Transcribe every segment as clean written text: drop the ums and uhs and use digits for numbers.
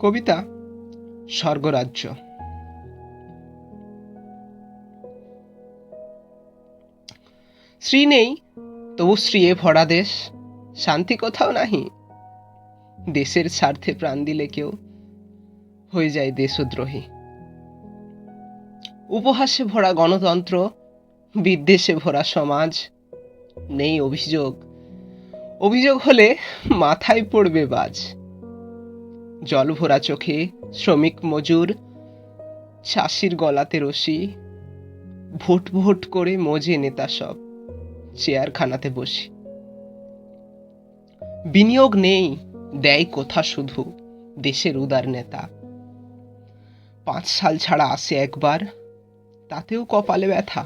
কবিতা স্বর্গরাজ্য। শ্রী নেই তবু শ্রীয়ে ভরা দেশ, শান্তি কোথাও নাহি। দেশের স্বার্থে প্রাণ দিলে কেউ হয়ে যায় দেশদ্রোহী। উপহাসে ভরা গণতন্ত্র, বিদ্বেষে ভরা সমাজ। নেই অভিযোগ, অভিযোগ হলে মাথায় পড়বে বাজ। জল ভরা চোখে শ্রমিক মজুর, চাষির গলাতে রশি। ভোট ভোট করে মজে নেতা সব, চেয়ারখানাতে বসি। বিনিয়োগ নেই, দেয় কোথা শুধু দেশের উদার নেতা। 5 সাল ছাড়া আসে একবার, তাতেও কপালে ব্যথা।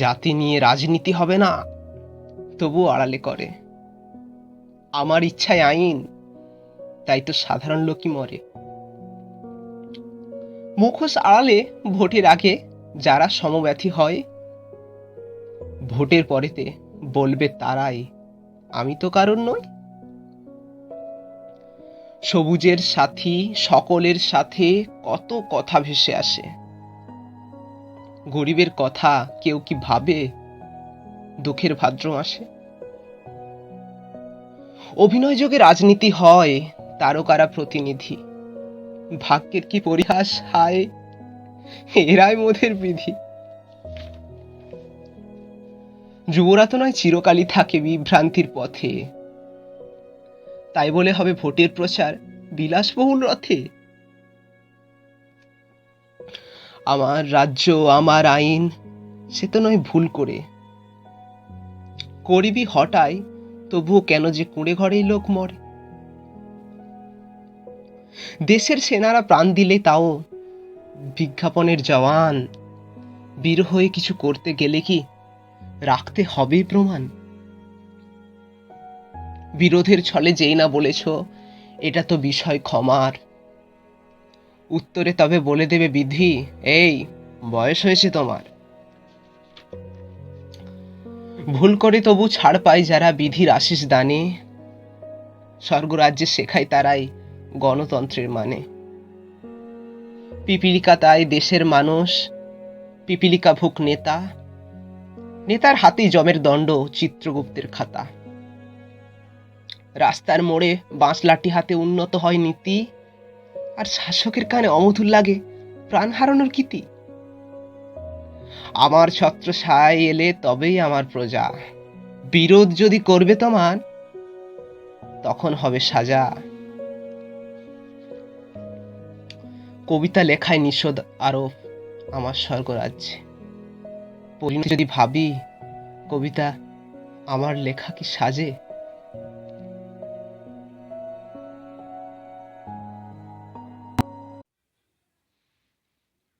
জাতি নিয়ে রাজনীতি হবে না, তবু আড়ালে করে। আমার ইচ্ছায় আইন, তাই তো সাধারণ লোকই মরে। মুখোশ আড়ালে ভোটের আগে যারা সমব্যথী হয়, ভোটের পরেতে বলবে তারাই আমি তো কারণ নই। সবুজের সাথী সকলের সাথে কত কথা ভেসে আসে। গরিবের কথা কেউ কি ভাবে দুঃখের ভাদ্র মাসে? অভিনয় যোগে রাজনীতি হয়, তারকারা প্রতিনিধি। ভাগ্যের কি পরিহাস, হায় এরাই মোদের বিধি। যুবরা তো নয় চিরকালই থাকে বিভ্রান্তির পথে, তাই বলে হবে ভোটের প্রচার বিলাসবহুল রথে। আমার রাজ্য আমার আইন, সে তো নয় ভুল করে। করিবি হটাই, তবুও কেন যে কুঁড়ে ঘরেই লোক মরে। দেশের সেনারা প্রাণ দিলে তাও বিজ্ঞাপনের জওয়ান। বীর হয়ে কিছু করতে গেলে কি রাখতে হবেই প্রমাণ। বিরোধের ছলে যেই না বলেছ এটা তো বিষয় ক্ষমার, উত্তরে তবে বলে দেবে বিধি, এই বয়স হয়েছে তোমার। ভুল করে তবু ছাড় পায় যারা বিধির আশিস দানে, স্বর্গরাজ্যে শেখায় তারাই গণতন্ত্রের মানে। পিপিলিকা তাই দেশের মানুষ, পিপিলিকা ভুক নেতা, নেতার হাতেই জমের দণ্ড চিত্রগুপ্তের খাতা। রাস্তার মোড়ে বাঁশ লাঠি হাতে উন্নত হয় নীতি, আর শাসকের কানে অমধুর লাগে প্রাণ হারানোর কীতি। আমার ছত্র ছায় এলে তবেই আমার প্রজা, বিরোধ যদি করবে তোমার তখন হবে সাজা। কবিতা লেখায় নিষেধ আরোপ আমার স্বর্গরাজ্যে। পরিণতি যদি ভাবি, কবিতা আমার লেখা কি সাজে?